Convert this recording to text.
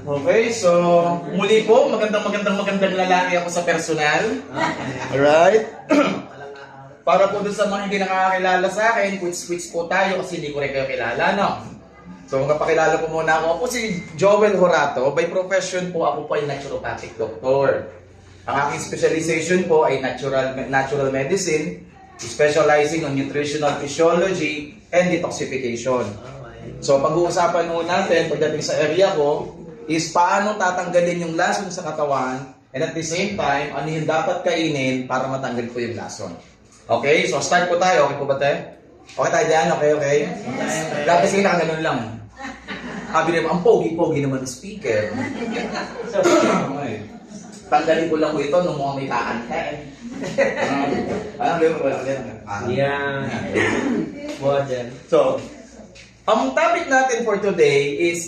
Okay, so muli po, magandang lalaki ako sa personal. Alright? Para po dun sa mga hindi nakakakilala sa akin, quiz po tayo kasi hindi ko rin kayo kilala, no? So, magpapakilala po muna ako. Ako si Joel Horato. By profession po, ako po ay naturopathic doctor. Ang aking specialization po ay natural medicine, specializing on nutritional physiology and detoxification. So, pag-uusapan po natin pagdating sa area ko is paano tatanggalin yung lason sa katawan and at the same time, ano yung dapat kainin para matanggal po yung lason. Okay? So, start po tayo. Okay po ba tayo? Okay tayo dyan? Okay? Yes. Dati sige na, ganun lang. Sabi rin, ang pogi-pogi naman ng speaker. Okay. Tanggalin ko lang po ito nung mga may kakanta eh. Alam mo ba? Yeah. Model. So, ang topic natin for today is